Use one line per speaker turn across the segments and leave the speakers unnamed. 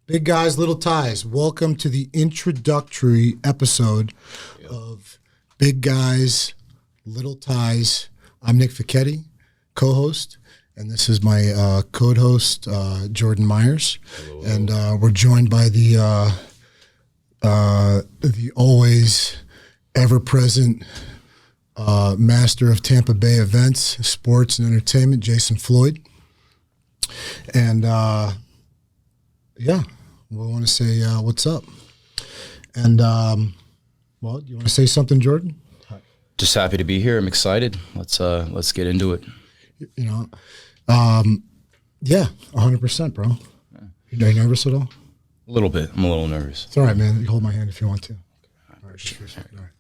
Big guys, little ties. Welcome to the introductory episode of Big Guys, Little Ties. I'm Nick Ficchetti, co-host, and this is my co-host, Jordan Myers.
Hello.
And we're joined by the always ever-present master of Tampa Bay events, sports, and entertainment, Jason Floyd. And we want to say what's up. And well, you want to say something, Jordan?
Just happy to be here. I'm excited. Let's get into it.
You know, 100%, bro. Are you nervous at all?
A little bit. I'm a little nervous.
It's all right, man. You hold my hand if you want to. All right, sure. All right.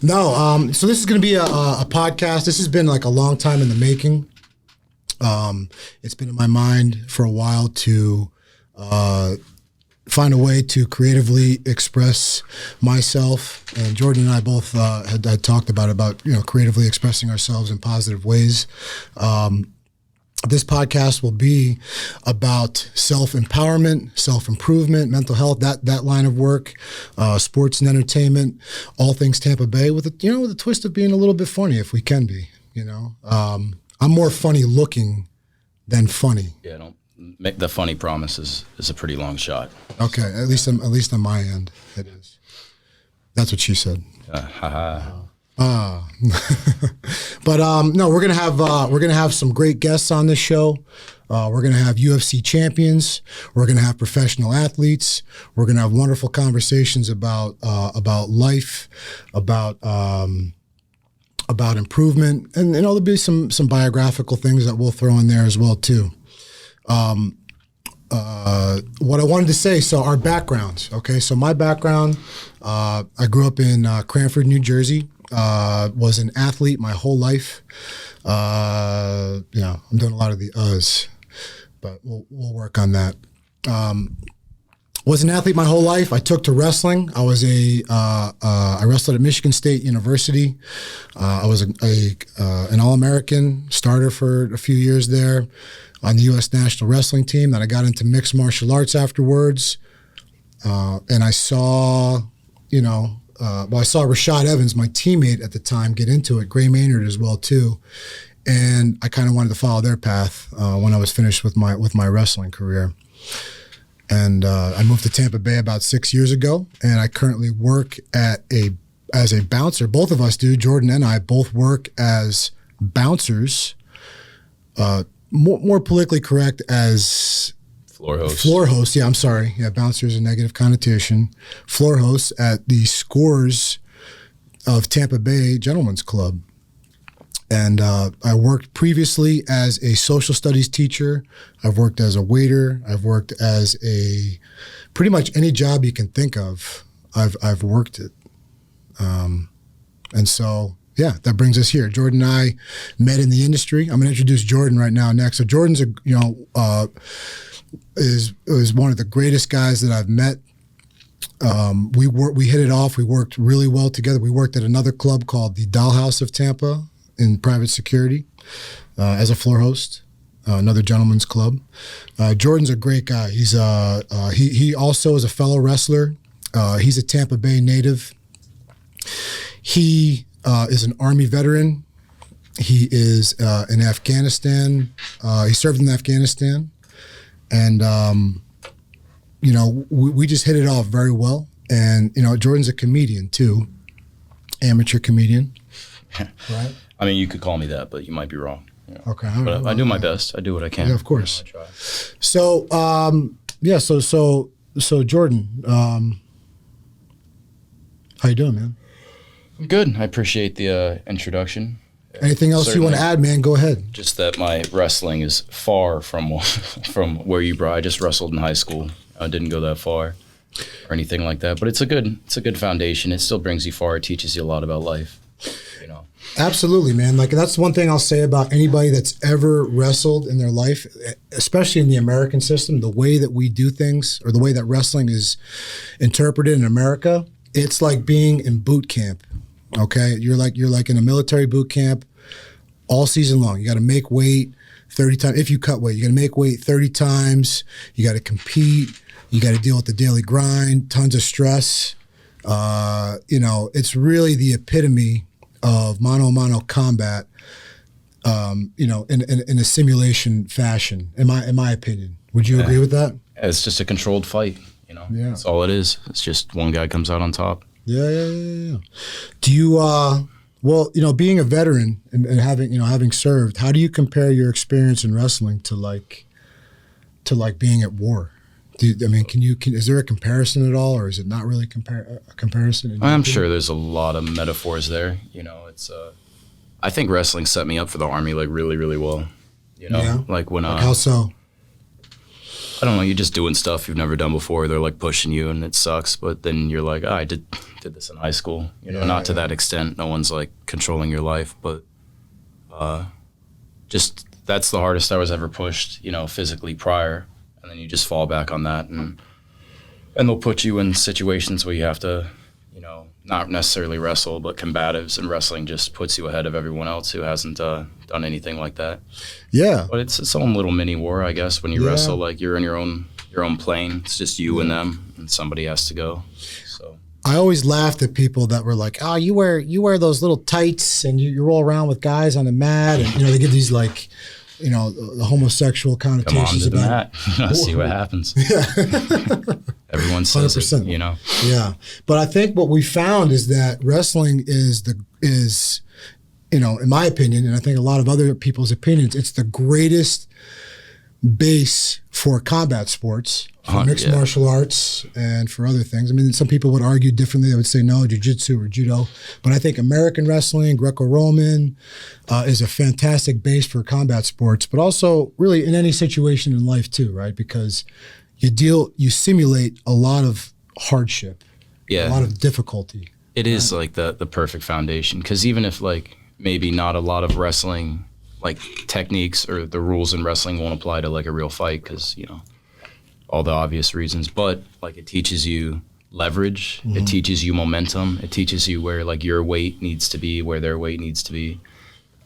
No, so this is going to be a podcast. This has been like a long time in the making. It's been in my mind for a while to find a way to creatively express myself. And Jordan and I both had talked about creatively expressing ourselves in positive ways. This podcast will be about self-empowerment, self-improvement, mental health, that line of work, sports and entertainment, all things Tampa Bay, with a twist of being a little bit funny if we can be. I'm more funny looking than funny.
Yeah, don't make the funny promise is a pretty long shot.
Okay, at least on my end, it is. That's what she said. But no, we're gonna have some great guests on this show. We're gonna have UFC champions. We're gonna have professional athletes. We're gonna have wonderful conversations about life, about improvement, and there'll be some biographical things that we'll throw in there as well too. What I wanted to say, so our backgrounds, okay? So my background, I grew up in Cranford, New Jersey, was an athlete my whole life. I'm doing a lot of the uhs, but we'll work on that. Was an athlete my whole life. I took to wrestling. I was I wrestled at Michigan State University. I was an All-American starter for a few years there on the U.S. national wrestling team. Then I got into mixed martial arts afterwards. And I saw, I saw Rashad Evans, my teammate at the time, get into it, Gray Maynard as well too. And I kind of wanted to follow their path when I was finished with my wrestling career. And I moved to Tampa Bay about 6 years ago, and I currently work as a bouncer. Both of us do. Jordan and I both work as bouncers. More politically correct as
Floor host.
Floor host. Yeah, I'm sorry. Yeah, bouncer is a negative connotation. Floor host at the Scores of Tampa Bay Gentlemen's Club. And I worked previously as a social studies teacher. I've worked as a waiter. I've worked as pretty much any job you can think of. I've worked it. And so, yeah, that brings us here. Jordan and I met in the industry. I'm going to introduce Jordan right now next. So Jordan's is one of the greatest guys that I've met. We hit it off. We worked really well together. We worked at another club called the Dollhouse of Tampa in private security as a floor host, another gentleman's club. Jordan's a great guy. He's he also is a fellow wrestler. He's a Tampa Bay native. He is an Army veteran. He is in Afghanistan. He served in Afghanistan. And, we just hit it off very well. And, Jordan's a comedian too, amateur comedian, right?
I mean, you could call me that, but you might be wrong.
Okay.
But I do my best. I do what I can.
Yeah, of course.
I try.
So, so Jordan, how you doing, man?
I'm good. I appreciate the introduction.
Anything else you want to add, man? Go ahead.
Just that my wrestling is far from where you brought. I just wrestled in high school. I didn't go that far or anything like that. But it's a good foundation. It still brings you far. It teaches you a lot about life.
Absolutely, man. Like, that's one thing I'll say about anybody that's ever wrestled in their life, especially in the American system, the way that we do things, or the way that wrestling is interpreted in America, it's like being in boot camp. Okay, you're like in a military boot camp all season long. You got to make weight. 30 times. If you cut weight, you're going to make weight 30 times. You got to compete. You got to deal with the daily grind, tons of stress. It's really the epitome of mano-a-mano combat, in a simulation fashion, in my opinion. Would you agree with that?
It's just a controlled fight,
Yeah.
That's all it is. It's just one guy comes out on top.
Yeah. Do you, being a veteran and having served, how do you compare your experience in wrestling to being at war? Is there a comparison at all, or is it not really a comparison?
I'm sure there's a lot of metaphors there. I think wrestling set me up for the Army like really, really well. Like when
how so?
I don't know, you're just doing stuff you've never done before. They're like pushing you and it sucks, but then you're like, I did this in high school. Not to that extent. No one's like controlling your life, but just that's the hardest I was ever pushed, physically prior. And then you just fall back on that, and they'll put you in situations where you have to, not necessarily wrestle, but combatives, and wrestling just puts you ahead of everyone else who hasn't done anything like that.
Yeah.
But it's its own little mini war, I guess. When you wrestle, like you're in your own plane. It's just you and them, and somebody has to go. So
I always laughed at people that were like, "Oh, you wear those little tights, and you roll around with guys on the mat," and they give these like, the homosexual connotations.
Come on to the
about
mat. See what happens.
Yeah.
Everyone says
100%.
it,
Yeah. But I think what we found is that wrestling is, in my opinion, and I think a lot of other people's opinions, it's the greatest base for combat sports, for mixed martial arts, and for other things. I mean, some people would argue differently. They would say, no, jiu-jitsu or judo. But I think American wrestling, Greco-Roman, is a fantastic base for combat sports, but also really in any situation in life too, right? Because you simulate a lot of hardship, a lot of difficulty.
It is like the perfect foundation, because even if like maybe not a lot of wrestling like techniques or the rules in wrestling won't apply to like a real fight, because all the obvious reasons, but like it teaches you leverage, it teaches you momentum, it teaches you where like your weight needs to be, where their weight needs to be,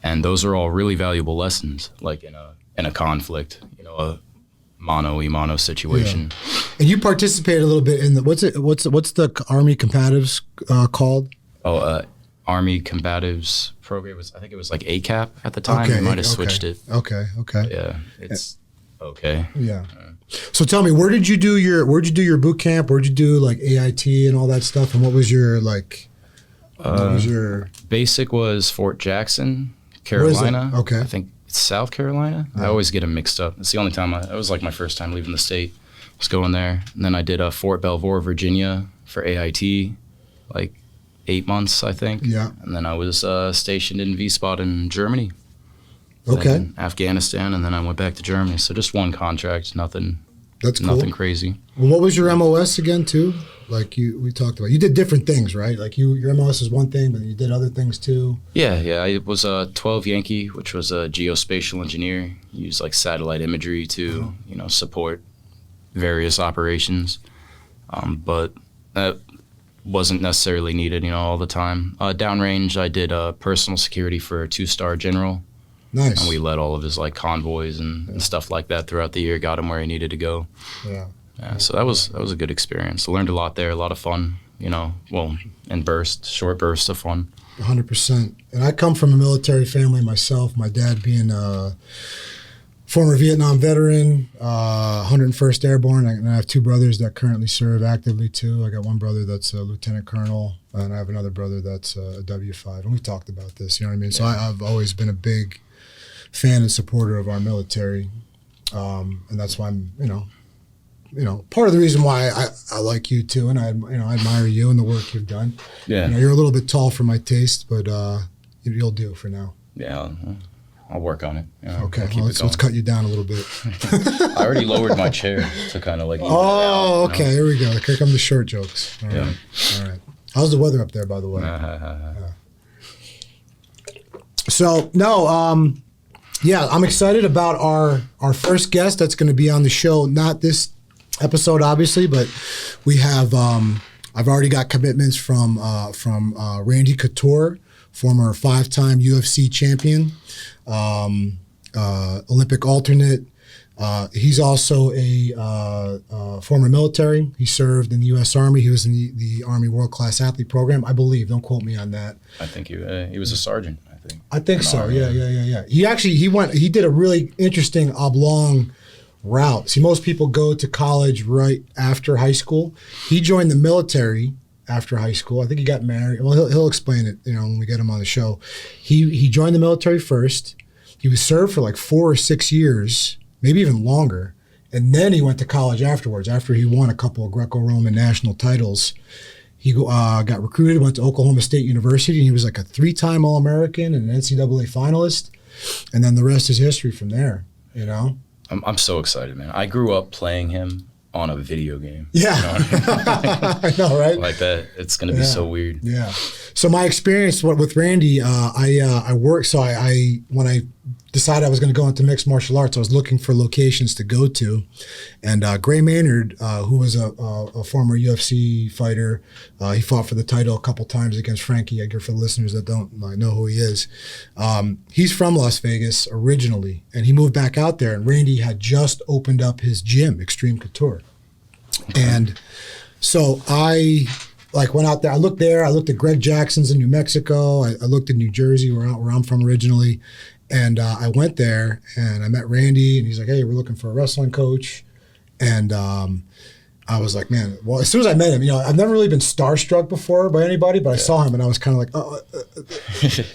and those are all really valuable lessons, like in a conflict, a mano-a-mano situation.
Yeah. And you participated a little bit in what's the Army Combatives called?
Army Combatives program I think it was like ACAP at the time. You might have switched it.
Okay.
Yeah, it's okay.
Yeah. So tell me, where did you do your boot camp? Where'd you do like AIT and all that stuff? And what was your
basic was Fort Jackson, Carolina.
Okay.
I think it's South Carolina. Yeah. I always get them mixed up. It's the only time it was like my first time leaving the state. I was going there. And then I did Fort Belvoir, Virginia for AIT, like 8 months, I think.
Yeah.
And then I was stationed in Wiesbaden, Germany.
Okay.
Afghanistan, and then I went back to Germany. So just one contract, nothing.
That's cool.
Nothing crazy.
Well, what was your MOS again, too? Like we talked about, you did different things, right? Like your MOS is one thing, but you did other things too.
Yeah. I was a 12 Yankee, which was a geospatial engineer. Used like satellite imagery to support various operations, but that wasn't necessarily needed, all the time. Downrange, I did personal security for a 2-star general.
Nice.
And we led all of his like convoys and stuff like that throughout the year. Got him where he needed to go.
Yeah.
So that was a good experience. I learned a lot there. A lot of fun. In short bursts of fun.
100%. And I come from a military family myself. My dad being a former Vietnam veteran, 101st Airborne. And I have 2 brothers that currently serve actively too. I got one brother that's a lieutenant colonel, and I have another brother that's a W5. And we talked about this. You know what I mean? So I've always been a big fan and supporter of our military, and that's why I'm, part of the reason why I like you too, and I admire you and the work you've done.
Yeah,
you're a little bit tall for my taste, but you'll do for now.
Yeah, I'll work on it.
Okay, let's cut you down a little bit.
I already lowered my chair to kind of like.
Okay, here we go. Here come the short jokes. All right. How's the weather up there, by the way? So no, yeah, I'm excited about our first guest that's going to be on the show. Not this episode, obviously, but we have. I've already got commitments from Randy Couture, former 5-time UFC champion, Olympic alternate. He's also a former military. He served in the U.S. Army. He was in the Army World Class Athlete Program, I believe. Don't quote me on that.
I think he was a sergeant.
I think so. Yeah. He did a really interesting oblong route. See, most people go to college right after high school. He joined the military after high school. I think he got married. Well, he'll explain it, when we get him on the show. He joined the military first. He was served for like 4 or 6 years, maybe even longer. And then he went to college afterwards, after he won a couple of Greco-Roman national titles. He got recruited, went to Oklahoma State University, and he was like a 3-time All-American and an NCAA finalist. And then the rest is history from there,
I'm so excited, man. I grew up playing him on a video game.
Yeah. I know, right?
Like that. It's going to be so weird.
Yeah. So my experience with Randy, I worked, so when I decided I was going to go into mixed martial arts, I was looking for locations to go to. And Gray Maynard, who was a former UFC fighter, he fought for the title a couple times against Frankie Edgar, for the listeners that don't know who he is. He's from Las Vegas originally, and he moved back out there, and Randy had just opened up his gym, Extreme Couture. And so I went out there. I looked at Greg Jackson's in New Mexico. I looked at New Jersey, where I'm from originally. And I went there and I met Randy, and he's like, "Hey, we're looking for a wrestling coach." And I was like, man, well, as soon as I met him, I've never really been starstruck before by anybody, but I saw him and I was kind of like,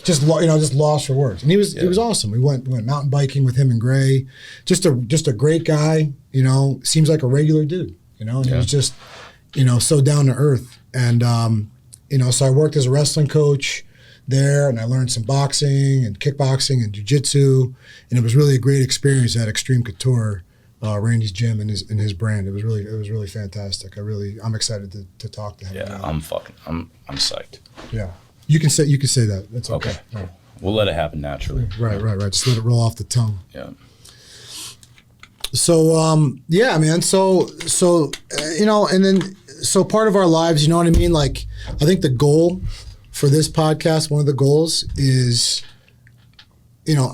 just lost for words. And he was awesome. We went mountain biking with him and Gray. Just a great guy, seems like a regular dude, and he was just, so down to earth. And, so I worked as a wrestling coach there, and I learned some boxing and kickboxing and jiu-jitsu, and it was really a great experience at Extreme Couture, Randy's gym and his brand. It was really fantastic. I'm excited to talk to him.
Yeah, I'm psyched.
Yeah, you can say that. That's okay.
Right. We'll let it happen naturally.
Right. Just let it roll off the tongue.
Yeah.
So yeah, man. So and then part of our lives, you know what I mean? Like, I think the goal for this podcast, one of the goals is,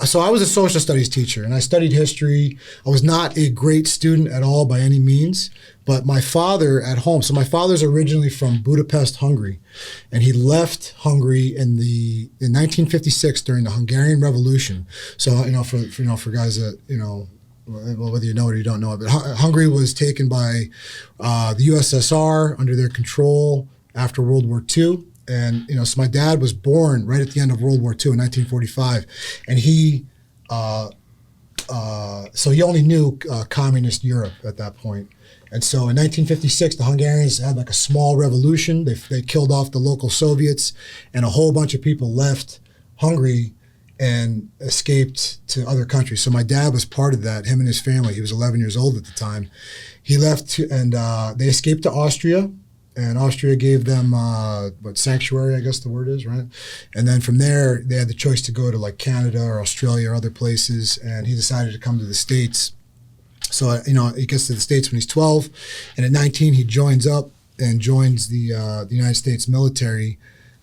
so I was a social studies teacher and I studied history. I was not a great student at all by any means, but my father at home, so my father's originally from Budapest, Hungary, and he left Hungary in 1956 during the Hungarian Revolution. So, for guys that, well, whether you know it or you don't know it, but Hungary was taken by the USSR under their control after World War II. And, so my dad was born right at the end of World War II in 1945. And he only knew communist Europe at that point. And so in 1956, the Hungarians had like a small revolution. They killed off the local Soviets, and a whole bunch of people left Hungary and escaped to other countries. So my dad was part of that, him and his family. He was 11 years old at the time. He left and they escaped to Austria. And Austria gave them sanctuary, I guess the word is, right? And then from there, they had the choice to go to like Canada or Australia or other places. And he decided to come to the States. So, he gets to the States when he's 12. And at 19, he joins up and joins the United States military.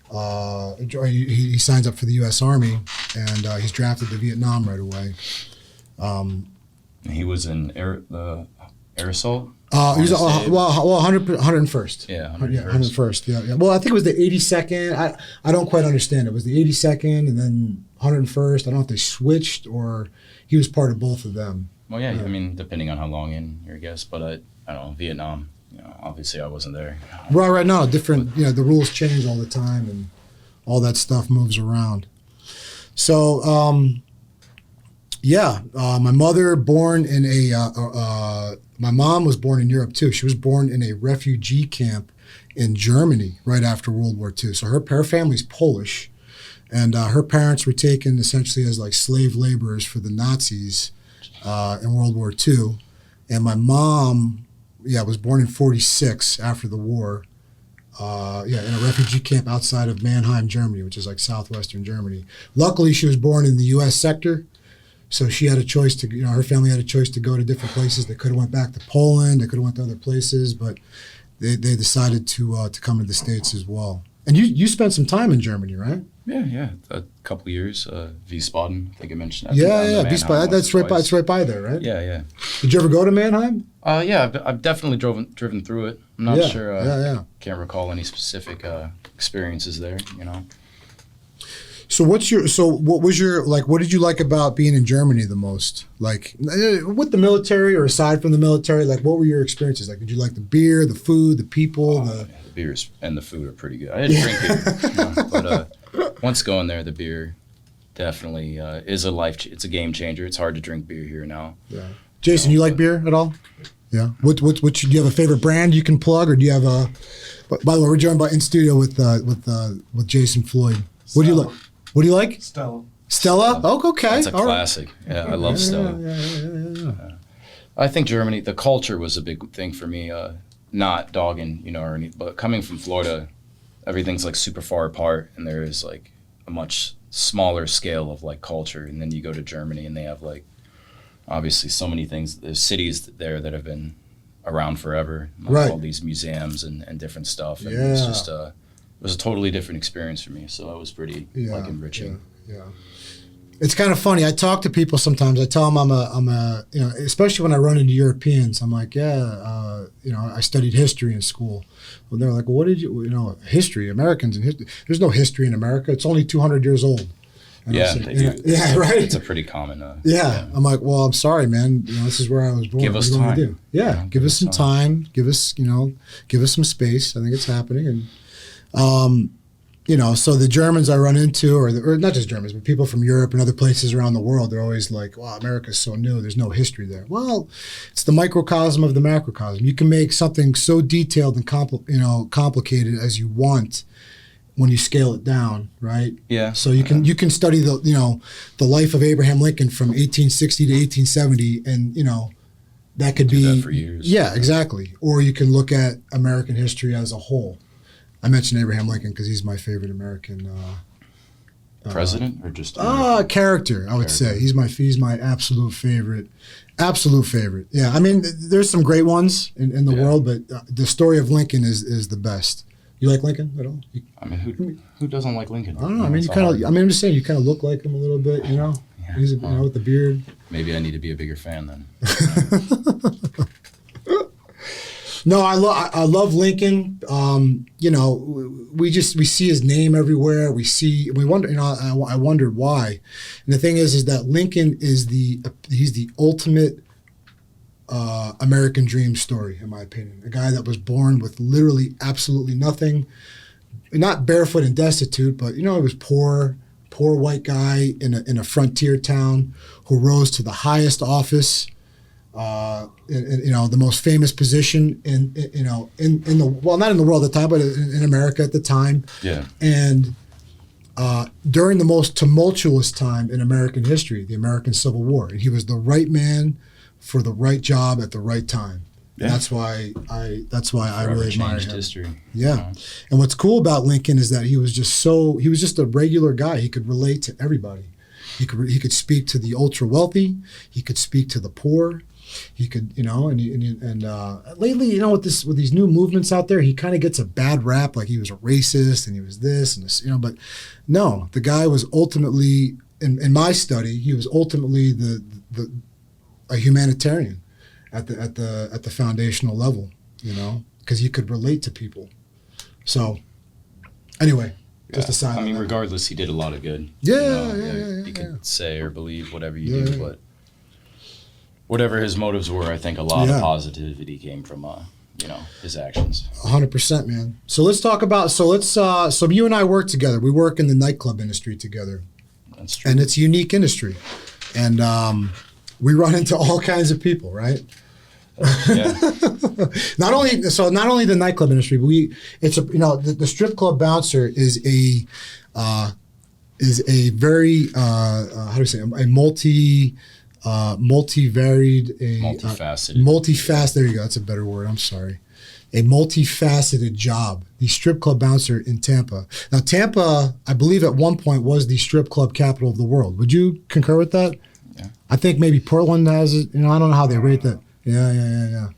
He signs up for the U.S. Army, and he's drafted to Vietnam right away.
He was in the air assault?
He was 101st.
Yeah,
101st. Yeah. Well, I think it was the 82nd. I don't quite understand. It was the 82nd and then 101st. I don't know if they switched or he was part of both of them.
Well, yeah. I mean, depending on how long in your guess, but I don't know, Vietnam. Obviously I wasn't there.
Right. No, different. The rules change all the time and all that stuff moves around. So, my mother born in my mom was born in Europe too. She was born in a refugee camp in Germany right after World War II. So her family's Polish, and her parents were taken essentially as like slave laborers for the Nazis in World War II. And my mom, was born in 46 after the war. In a refugee camp outside of Mannheim, Germany, which is like southwestern Germany. Luckily, she was born in the U.S. sector. So she had a choice to, her family had a choice to go to different places. They could have went back to Poland. They could have went to other places, but they decided to come to the States as well. And you spent some time in Germany, right?
Yeah. A couple years. Wiesbaden, I think I mentioned that.
Yeah. Wiesbaden. That's right by. It's right by there, right?
Yeah.
Did you ever go to Mannheim?
Yeah, I've definitely driven through it. I'm not sure.
Yeah.
Can't recall any specific experiences there.
So what was your like? What did you like about being in Germany the most? Like with the military or aside from the military, like what were your experiences like? Did you like the beer, the food, the people?
The beers and the food are pretty good. I didn't drink beer, but once going there, the beer definitely is it's a game changer. It's hard to drink beer here now.
Yeah. Jason, you like beer at all? Yeah. What do you have a favorite brand you can plug, or do you have a? By the way, we're joined in studio with Jason Floyd. What do you like? What do you like? Stella? Oh, okay.
That's a
all
classic. Right. Yeah, I love Stella. Yeah. I think Germany, the culture was a big thing for me. Not dogging, but coming from Florida, everything's like super far apart, and there is like a much smaller scale of like culture. And then you go to Germany, and they have like obviously so many things. There's cities there that have been around forever, like
right?
All these museums and different stuff. And it's just it was a totally different experience for me, so it was pretty like enriching.
Yeah. It's kind of funny. I talk to people sometimes. I tell them I'm a especially when I run into Europeans. I'm like, I studied history in school. Well, they're like, well, what did you, history, Americans and history. There's no history in America. It's only 200 years old. And
yeah,
right.
It's a pretty common.
I'm like, well, I'm sorry, man. This is where I was born.
Give us time.
Yeah, give us some time. Give us some space. I think it's happening and. So the Germans I run into, or not just Germans, but people from Europe and other places around the world, they're always like, wow, America's so new. There's no history there. Well, it's the microcosm of the macrocosm. You can make something so detailed and complicated as you want when you scale it down, right?
Yeah.
So you can study the life of Abraham Lincoln from 1860 to 1870, and that could be
that for years.
Yeah, exactly. Or you can look at American history as a whole. I mentioned Abraham Lincoln because he's my favorite American
president, or just
character. I would say he's my absolute favorite. Absolute favorite. Yeah, I mean, there's some great ones in the world, but the story of Lincoln is the best. You like Lincoln at all?
I mean, who doesn't like Lincoln?
I don't know. I mean, I'm just saying you kind of look like him a little bit.
Yeah.
He's with the beard.
Maybe I need to be a bigger fan then.
No, I love Lincoln. We see his name everywhere. We wonder. I wondered why. And the thing is that Lincoln he's the ultimate American dream story, in my opinion. A guy that was born with literally absolutely nothing, not barefoot and destitute, but he was poor white guy in a frontier town who rose to the highest office. The most famous position in not in the world at the time, but in America at the time.
Yeah.
And during the most tumultuous time in American history, the American Civil War, and he was the right man for the right job at the right time. Yeah. And that's why I really admire him.
History.
Yeah. And what's cool about Lincoln is that he was just a regular guy. He could relate to everybody. He could speak to the ultra wealthy. He could speak to the poor. He could, and lately, with these new movements out there, he kind of gets a bad rap, like he was a racist and he was this and this, but no, the guy was ultimately, in my study, he was ultimately a humanitarian at the foundational level, because he could relate to people. So, anyway. Just a side.
I mean, regardless, he did a lot of good.
Yeah,
you could say or believe whatever you do, but whatever his motives were, I think a lot of positivity came from, his actions.
100%, man. So let's talk about. So you and I work together. We work in the nightclub industry together.
That's true.
And it's a unique industry, and we run into all kinds of people, right?
Yeah.
Not only the nightclub industry, but the strip club bouncer is a very how do you say a multivaried, multifaceted. There you go. That's a better word. I'm sorry. A multifaceted job. The strip club bouncer in Tampa. Now, Tampa, I believe at one point was the strip club capital of the world. Would you concur with that?
Yeah.
I think maybe Portland has it. I don't know how they rate that. Yeah.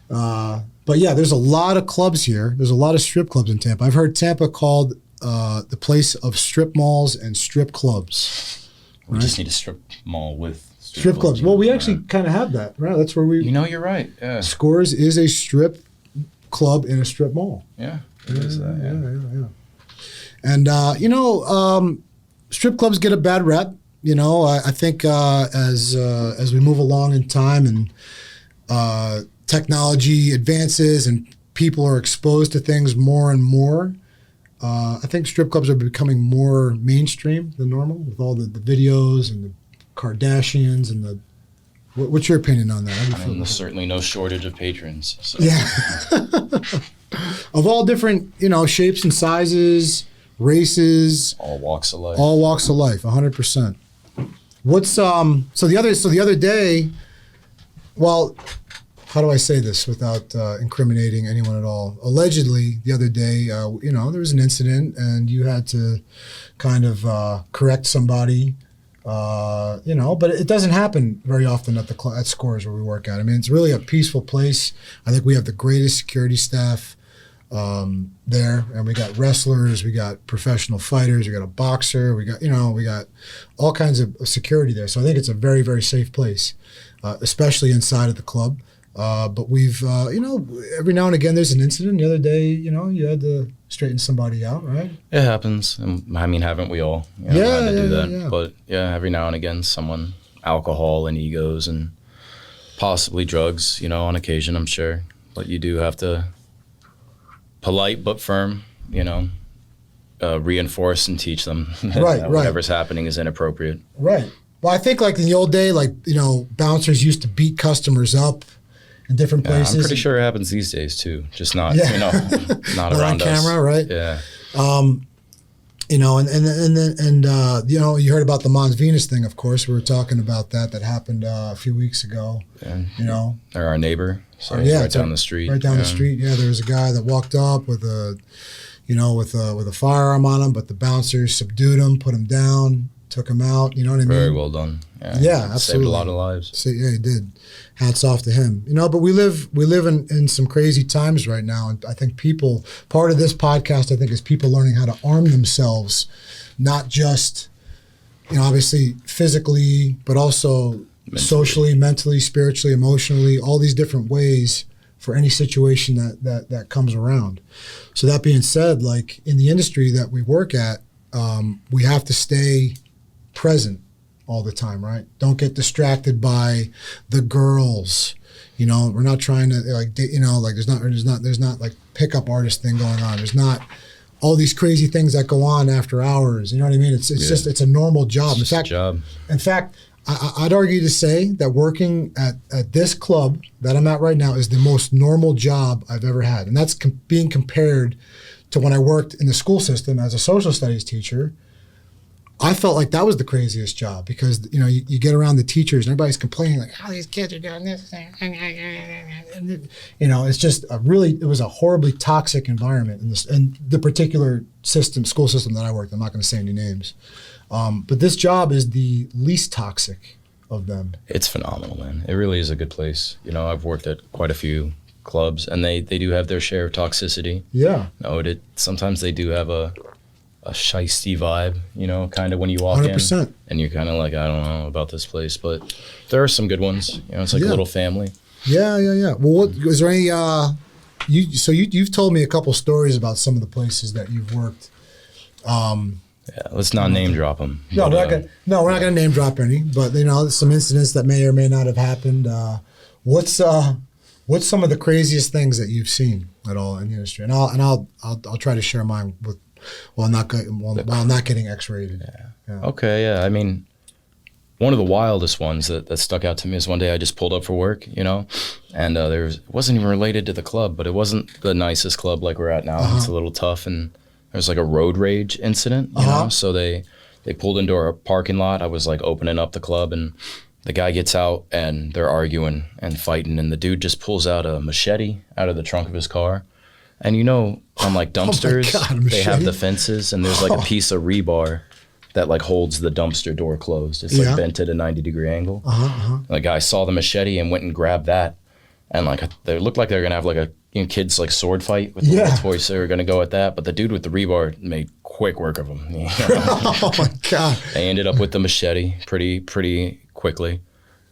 But yeah, there's a lot of clubs here. There's a lot of strip clubs in Tampa. I've heard Tampa called the place of strip malls and strip clubs.
We just need a strip mall with
Strip clubs. Well, we actually kind of have that, right? That's where we.
You know, you're right. Yeah.
Scores is a strip club in a strip mall.
Yeah. It is that. Yeah.
And strip clubs get a bad rep. You know, I think as we move along in time and technology advances and people are exposed to things more and more, I think strip clubs are becoming more mainstream than normal with all the videos and the Kardashians and the. What's your opinion on that? How do you feel
There's certainly no shortage of patrons. So.
Yeah. Of all different, shapes and sizes, races.
All walks of life.
All walks of life, 100%. What's so the other day, well, how do I say this without incriminating anyone at all? Allegedly, the other day, there was an incident and you had to kind of correct somebody. But it doesn't happen very often at Scores where we work at. I mean, it's really a peaceful place. I think we have the greatest security staff there, and we got wrestlers, we got professional fighters, we got a boxer, we got all kinds of security there. So I think it's a very, very safe place, especially inside of the club. But we've, every now and again there's an incident. The other day, you had to straighten somebody out, right?
It happens. I mean, haven't we all? Had to do that. Yeah. But every now and again, someone, alcohol and egos and possibly drugs, on occasion, I'm sure. But you do have to, polite but firm, reinforce and teach them that whatever's happening is inappropriate.
Right. Well, I think like in the old day, bouncers used to beat customers up in different places.
I'm pretty sure it happens these days too, just not, not around
us. On camera, right?
Yeah.
You heard about the Mons Venus thing, of course. We were talking about that happened a few weeks ago.
Yeah. Or our neighbor, right down the street.
Right down the street, there was a guy that walked up with a firearm on him, but the bouncers subdued him, put him down, took him out, you know what I mean?
Very well done.
Yeah, absolutely.
Saved a lot of lives.
So, yeah, he did. Hats off to him. But we live in some crazy times right now, and I think part of this podcast, I think, is people learning how to arm themselves, not just, obviously physically, but also socially, mentally, spiritually, emotionally, all these different ways for any situation that comes around. So that being said, like in the industry that we work at, we have to stay present all the time, right? Don't get distracted by the girls. We're not trying to there's not like pickup artist thing going on. There's not all these crazy things that go on after hours. You know what I mean? It's just it's a normal job. In fact, I'd argue to say that working at this club that I'm at right now is the most normal job I've ever had, and that's being compared to when I worked in the school system as a social studies teacher. I felt like that was the craziest job because, you get around the teachers and everybody's complaining like, oh, these kids are doing this. And, it's just it was a horribly toxic environment in the particular school system that I worked. I'm not going to say any names. But this job is the least toxic of them. It's
phenomenal, man. It really is a good place. I've worked at quite a few clubs and they do have their share of toxicity.
Yeah.
Sometimes they do have a shiesty vibe, kind of when you walk
100%.
In and you're kind of like, I don't know about this place, but there are some good ones. It's like a little family.
Yeah. Well, is there any, you've told me a couple stories about some of the places that you've worked.
Let's not name drop them.
No, we're not going to name drop any, but some incidents that may or may not have happened. What's some of the craziest things that you've seen at all in the industry? And I'll try to share mine while not getting X-rated.
Yeah. Okay. Yeah. I mean, one of the wildest ones that stuck out to me is one day I just pulled up for work, and it wasn't even related to the club, but it wasn't the nicest club like we're at now. Uh-huh. It's a little tough, and there was like a road rage incident, so they pulled into our parking lot. I was like opening up the club, and the guy gets out and they're arguing and fighting, and the dude just pulls out a machete out of the trunk of his car. And on like dumpsters, they have the fences, and there's like a piece of rebar that like holds the dumpster door closed. It's like bent at a 90-degree angle. The guy saw the machete and went and grabbed that, and like they looked like they were gonna have like a kids like sword fight with the toys. They were gonna go at that, but the dude with the rebar made quick work of them.
Oh my God.
They ended up with the machete pretty quickly,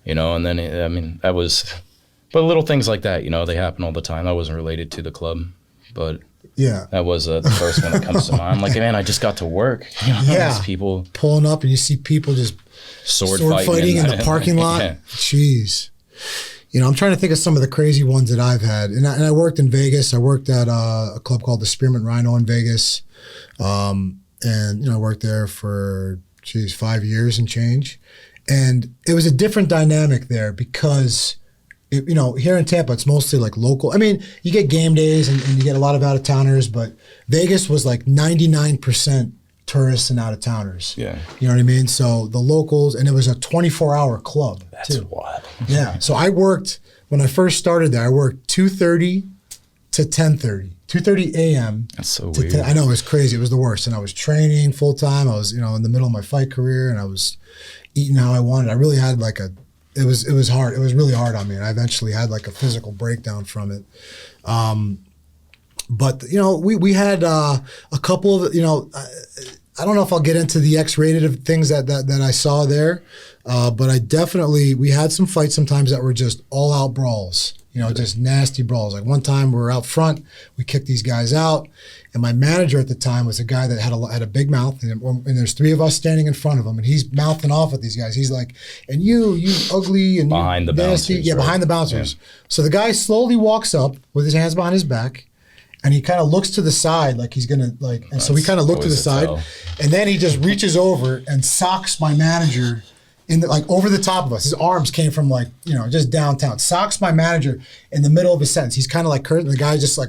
and then, that was, but little things like that, they happen all the time. That wasn't related to the club, but
yeah,
that was the first one that comes to mind. I'm like, man, I just got to work.
Yeah.
These people
pulling up and you see people just
sword
fighting in the parking lot. Yeah. Jeez. I'm trying to think of some of the crazy ones that I've had. And I worked in Vegas. I worked at a club called the Spearmint Rhino in Vegas. And, I worked there for, 5 years and change. And it was a different dynamic there because, here in Tampa, it's mostly like local. I mean, you get game days and you get a lot of out-of-towners, but Vegas was like 99% tourists and out-of-towners.
Yeah.
You know what I mean? So the locals, and it was a 24-hour club.
That's
too.
wild.
Yeah. So I worked, when I first started there, I worked 2:30 to 10:30. 2:30 a.m.
That's so weird.
I know, it was crazy. It was the worst. And I was training full time. I was, in the middle of my fight career, and I was eating how I wanted. I really had it was hard. It was really hard on me. And I eventually had like a physical breakdown from it. But we had a couple of, I don't know if I'll get into the X-rated of things that I saw there, but we had some fights sometimes that were just all out brawls, just nasty brawls. Like one time we were out front, we kicked these guys out, and my manager at the time was a guy that had a big mouth, and there's three of us standing in front of him, and he's mouthing off at these guys. He's like, "And you ugly and
behind the
nasty."
bouncers,
Yeah,
right?
behind the bouncers.
Yeah.
So the guy slowly walks up with his hands behind his back. And he kind of looks to the side like he's gonna and so we kind of look to the side, and then he just reaches over and socks my manager over the top of us. His arms came from just downtown. Socks my manager in the middle of a sentence. He's kind of like Kurt, and the guy just like.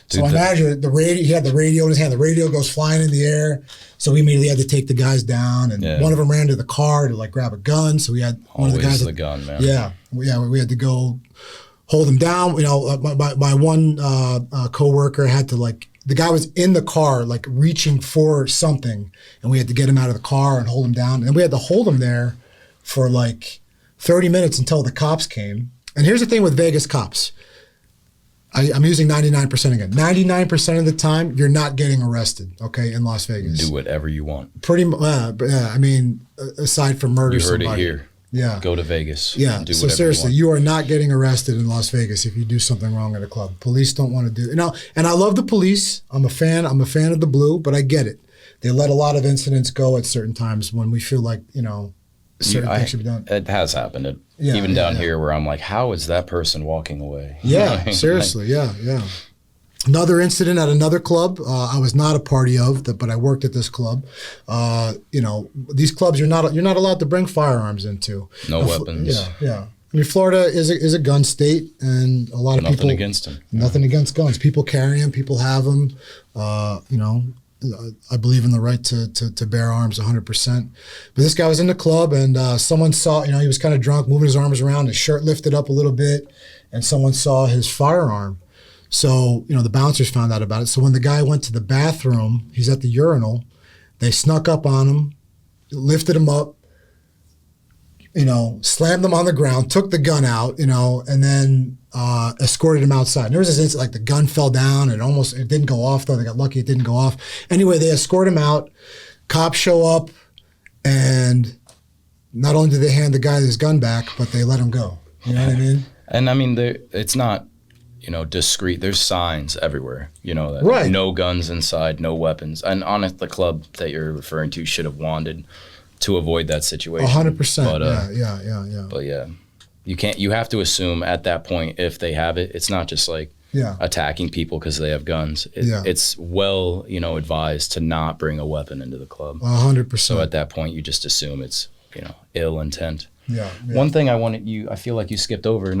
So my manager, he had the radio in his hand. The radio goes flying in the air. So we immediately had to take the guys down, and one of them ran to the car to grab a gun. So we had one of the guys.
The gun, man.
Yeah, we had to go hold him down. My one coworker had to the guy was in the car reaching for something, and we had to get him out of the car and hold him down. And we had to hold him there for 30 minutes until the cops came. And here's the thing with Vegas cops. I'm using 99% again. 99% of the time, you're not getting arrested, okay, in Las Vegas.
Do whatever you want.
Pretty much, aside from murder somebody.
You heard it here.
Yeah.
Go to Vegas.
Yeah.
Do
So seriously, you are not getting arrested in Las Vegas if you do something wrong at a club. Police don't want to do it. And I love the police. I'm a fan of the blue, but I get it. They let a lot of incidents go at certain times when we feel like, certain things should be done.
It has happened. Even down here where I'm like, how is that person walking away?
Yeah, seriously. Yeah. Another incident at another club I was not a party of, but I worked at this club. These clubs you're not allowed to bring firearms into.
No weapons.
Yeah. I mean, Florida is a gun state, and a lot of people.
Nothing against them.
Nothing against guns. People carry them. People have them. I believe in the right to bear arms 100%. But this guy was in the club, and someone saw, he was kind of drunk, moving his arms around, his shirt lifted up a little bit, and someone saw his firearm. So, the bouncers found out about it. So when the guy went to the bathroom, he's at the urinal, they snuck up on him, lifted him up, slammed him on the ground, took the gun out, and then escorted him outside. And there was this incident, the gun fell down and it didn't go off though. They got lucky it didn't go off. Anyway, they escort him out. Cops show up, and not only did they hand the guy his gun back, but they let him go. You know what I mean?
And I mean, it's not, discreet. There's signs everywhere, that
right.
No guns inside, no weapons. And honestly, the club that you're referring to should have wanted to avoid that situation.
100%.
But,
yeah.
But yeah, you have to assume at that point, if they have it, it's not just attacking people because they have guns. It's well, advised to not bring a weapon into the club.
100%.
So at that point, you just assume it's, ill intent.
Yeah.
One thing I feel like you skipped over,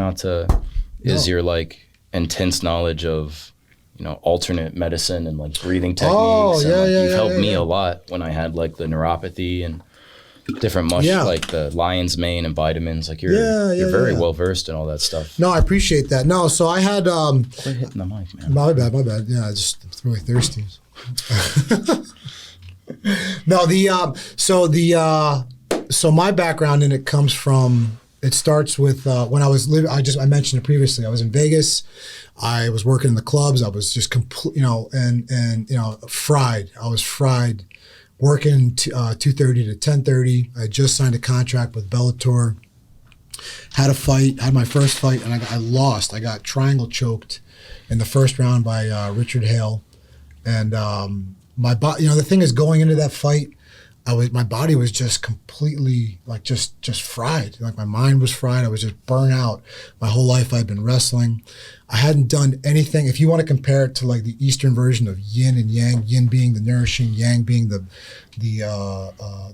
is your intense knowledge of, alternate medicine and breathing techniques.
Oh, yeah,
You've helped me a lot when I had the neuropathy and different the lion's mane and vitamins. You're very well versed in all that stuff.
No, I appreciate that. No, so I had
Quit hitting the mic, man.
My bad. Yeah, I just really thirsty. No, so my background in it comes from It starts with when I was living. I mentioned it previously. I was in Vegas. I was working in the clubs. I was just complete, and fried. I was fried, working 2:30 to 10:30. I just signed a contract with Bellator. Had a fight. Had my first fight, and I lost. I got triangle choked in the first round by Richard Hale, and my body. The thing is, going into that fight, my body was just completely like just fried. Like my mind was fried. I was just burnt out. My whole life I'd been wrestling. I hadn't done anything. If you want to compare it to like the Eastern version of yin and yang, yin being the nourishing, yang being the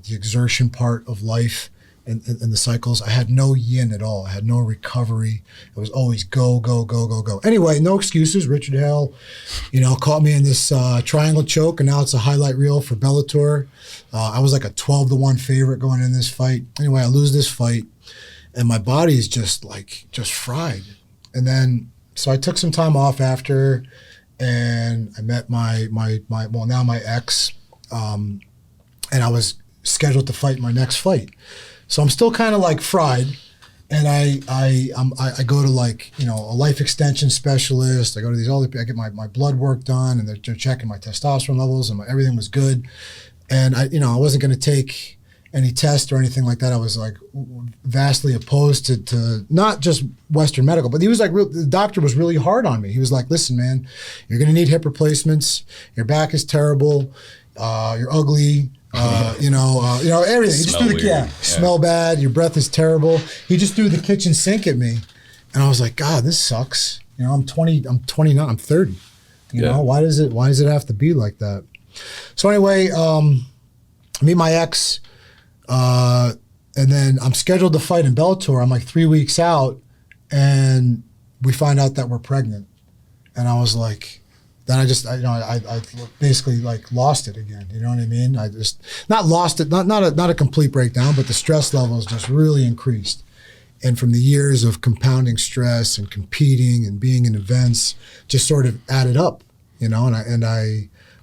exertion part of life and the cycles, I had no yin at all. I had no recovery. It was always go, go, go, go, go. Anyway, no excuses. Richard Hale, caught me in this triangle choke, and now it's a highlight reel for Bellator. I was like a 12-1 favorite going in this fight. Anyway, I lose this fight, and my body is just fried. And then, so I took some time off after, and I met my ex, and I was scheduled to fight my next fight. So I'm still kind of like fried, and I go to a life extension specialist. I go to I get my blood work done, and they're checking my testosterone levels, and everything was good. And I wasn't going to take any test or anything like that. I was like vastly opposed to not just Western medical, but he was like, the doctor was really hard on me. He was like, listen, man, you're going to need hip replacements. Your back is terrible. You're ugly. Everything. He just threw smell bad. Your breath is terrible. He just threw the kitchen sink at me, and I was like, God, this sucks. I'm 20. I'm 29. I'm 30. Why does it have to be like that? So anyway, meet my ex, and then I'm scheduled to fight in Bellator. I'm like 3 weeks out, and we find out that we're pregnant, and I was like. Then I basically like lost it again. You know what I mean? I just not lost it, not a complete breakdown, but the stress levels just really increased. And from the years of compounding stress and competing and being in events, just sort of added up,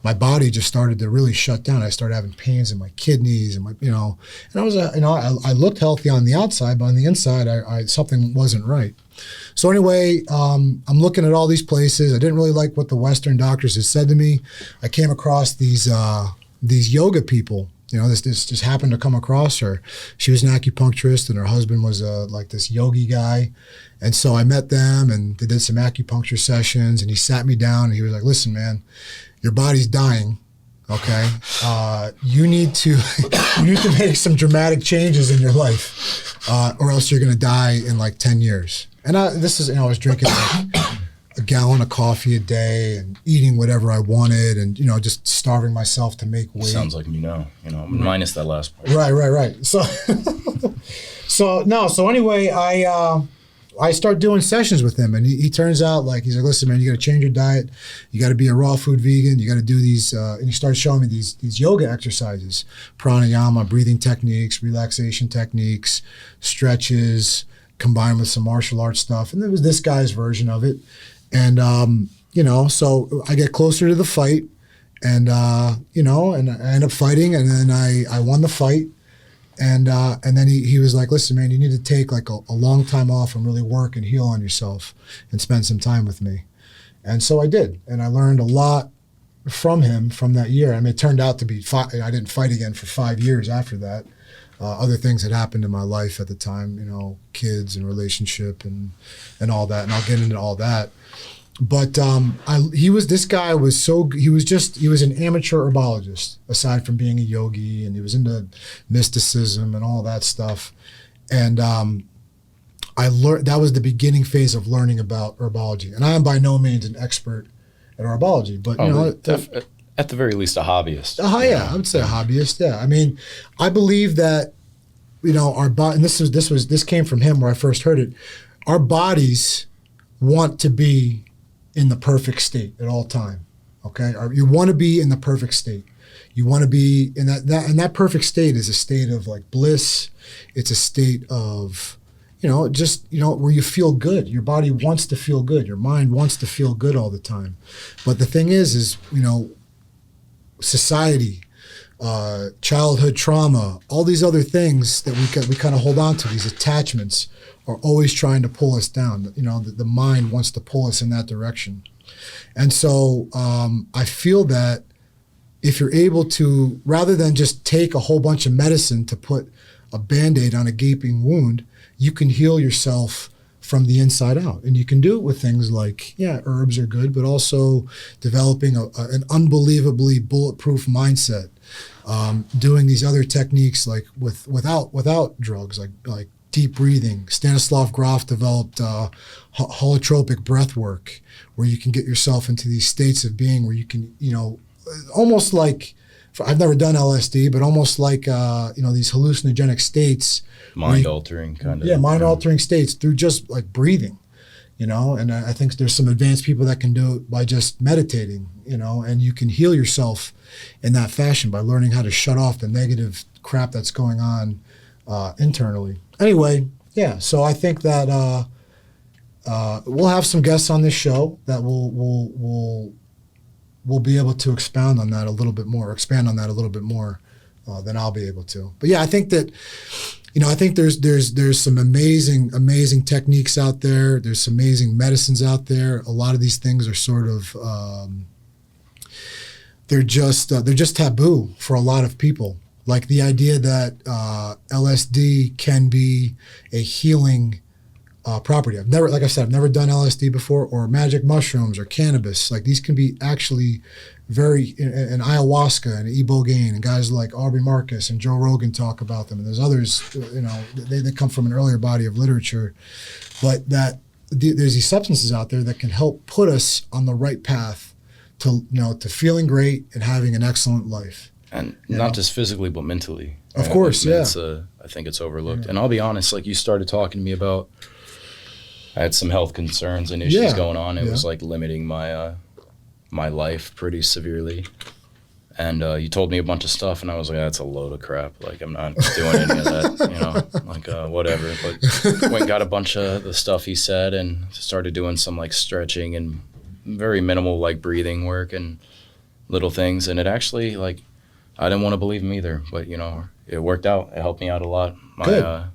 my body just started to really shut down. I started having pains in my kidneys and and I was, I looked healthy on the outside, but on the inside, I something wasn't right. So anyway, I'm looking at all these places. I didn't really like what the Western doctors had said to me. I came across these yoga people. This just happened to come across her. She was an acupuncturist, and her husband was like this yogi guy. And so I met them, and they did some acupuncture sessions, and he sat me down, and he was like, listen, man, your body's dying. Okay, you need to make some dramatic changes in your life, or else you're going to die in like 10 years. And I was drinking like a gallon of coffee a day and eating whatever I wanted, and just starving myself to make weight.
Sounds like minus that last part.
Right. So anyway, I start doing sessions with him, and he turns out he's like, listen, man, you got to change your diet. You got to be a raw food vegan. You got to do these, and he started showing me these yoga exercises, pranayama, breathing techniques, relaxation techniques, stretches, combined with some martial arts stuff. And there was this guy's version of it. And, so I get closer to the fight, and, and I end up fighting, and then I won the fight. And then he was like, listen, man, you need to take like a long time off and really work and heal on yourself and spend some time with me. And so I did. And I learned a lot from him from that year. I mean, it turned out to be, I didn't fight again for 5 years after that. Other things had happened in my life at the time, kids and relationship and all that. And I'll get into all that. But he was an amateur herbologist, aside from being a yogi, and he was into mysticism and all that stuff. And I learned, that was the beginning phase of learning about herbology. And I am by no means an expert at herbology, but
at the very least, a hobbyist.
Yeah, I would say a hobbyist. Yeah, I mean, I believe that our body, and this came from him where I first heard it. Our bodies want to be in the perfect state at all time. Okay, you want to be in the perfect state. You want to be in that perfect state is a state of like bliss. It's a state of where you feel good. Your body wants to feel good. Your mind wants to feel good all the time. But the thing is society, childhood trauma, all these other things that we kind of hold on to, these attachments are always trying to pull us down. You know, the mind wants to pull us in that direction. And so I feel that if you're able to, rather than just take a whole bunch of medicine to put a Band-Aid on a gaping wound, you can heal yourself from the inside out. And you can do it with things like, herbs are good, but also developing an unbelievably bulletproof mindset, doing these other techniques like without drugs, like deep breathing. Stanislav Grof developed holotropic breath work, where you can get yourself into these states of being where you can, almost like, I've never done LSD, but almost like, these hallucinogenic states.
Mind-altering kind of.
Yeah, mind-altering states through just like breathing, and I think there's some advanced people that can do it by just meditating, and you can heal yourself in that fashion by learning how to shut off the negative crap that's going on internally. Anyway, so I think that we'll have some guests on this show that we'll be able to expand on that a little bit more than I'll be able to. But I think that, I think there's some amazing techniques out there. There's some amazing medicines out there. A lot of these things are sort of, they're just taboo for a lot of people. Like the idea that LSD can be a healing property. I've never done LSD before, or magic mushrooms or cannabis. Like these can be actually and ayahuasca and ibogaine, and guys like Aubrey Marcus and Joe Rogan talk about them. And there's others, they come from an earlier body of literature, but that there's these substances out there that can help put us on the right path to feeling great and having an excellent life.
And not just physically, but mentally.
Of course,
I think it's overlooked. And I'll be honest, like you started talking to me about, I had some health concerns and issues going on. It was like limiting my my life pretty severely. And you told me a bunch of stuff, and I was like, that's a load of crap. Like, I'm not doing any of that, whatever. But went and got a bunch of the stuff he said and started doing some like stretching and very minimal like breathing work and little things. And it actually, like, I didn't want to believe him either, but it worked out. It helped me out a lot.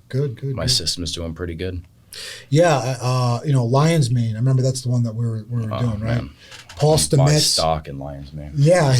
Good.
My system is doing pretty good.
Yeah, Lion's Mane. I remember that's the one that we were doing, right?
Man.
Paul Stamets.
Buy stock in Lion's Mane.
Yeah.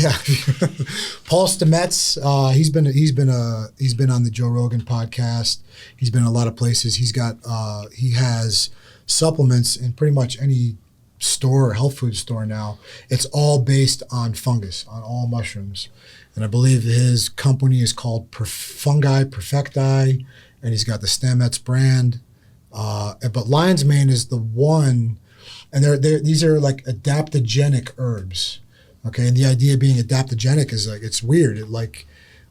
Paul Stamets. He's been on the Joe Rogan podcast. He's been in a lot of places. He has supplements in pretty much any store or health food store now. It's all based on fungus, on all mushrooms. And I believe his company is called Fungi Perfecti, and he's got the Stamets brand. But Lion's Mane is the one, and these are like adaptogenic herbs. Okay, and the idea of being adaptogenic is like, it's weird. It like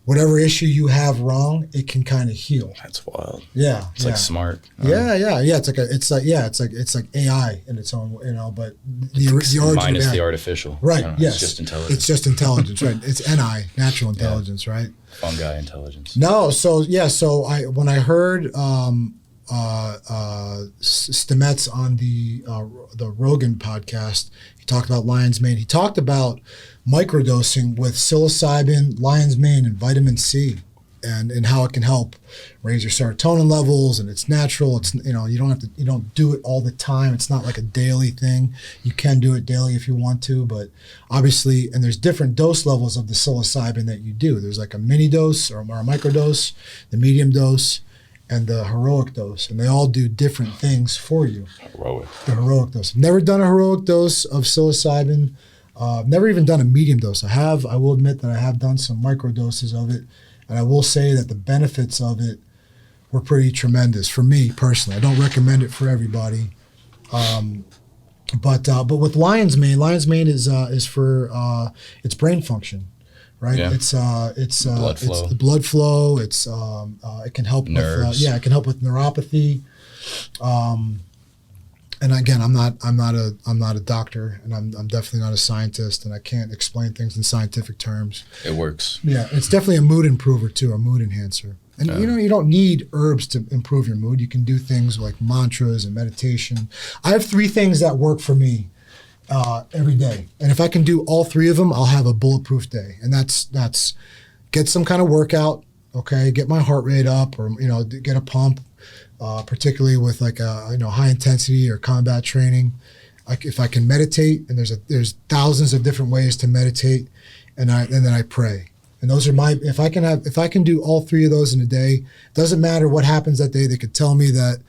whatever issue you have wrong, it can kind of heal.
That's wild.
Yeah,
it's like smart.
Yeah. It's like AI in its own, but the origin
minus the artificial.
Right. Yes.
It's just intelligence.
It's just intelligence, right? It's NI, natural intelligence, right?
Fungi intelligence.
No, so when I heard Stamets on the Rogan podcast, he talked about Lion's Mane. He talked about microdosing with psilocybin, Lion's Mane, and vitamin C, and how it can help raise your serotonin levels, and it's natural. It's you don't do it all the time. It's not like a daily thing. You can do it daily if you want to, but obviously, and there's different dose levels of the psilocybin that you do. There's like a mini dose or a microdose, the medium dose, and the heroic dose, and they all do different things for you. The heroic dose. Never done a heroic dose of psilocybin. Never even done a medium dose. I will admit that I have done some micro doses of it, and I will say that the benefits of it were pretty tremendous for me personally. I don't recommend it for everybody. But with Lion's Mane is for its brain function. Right,
yeah.
It's
blood flow.
It's the blood flow. It's it can help
nerves.
It can help with neuropathy. And again, I'm not a doctor, and I'm definitely not a scientist, and I can't explain things in scientific terms.
It works.
Yeah, it's definitely a mood improver too, a mood enhancer. And you don't need herbs to improve your mood. You can do things like mantras and meditation. I have 3 things that work for me every day, and if I can do all 3 of them, I'll have a bulletproof day. And that's get some kind of workout, okay, get my heart rate up, or get a pump, particularly with like high intensity or combat training. If I can meditate, and there's thousands of different ways to meditate, and then I pray. And those are if I can do all three of those in a day, doesn't matter what happens that day. They could tell me that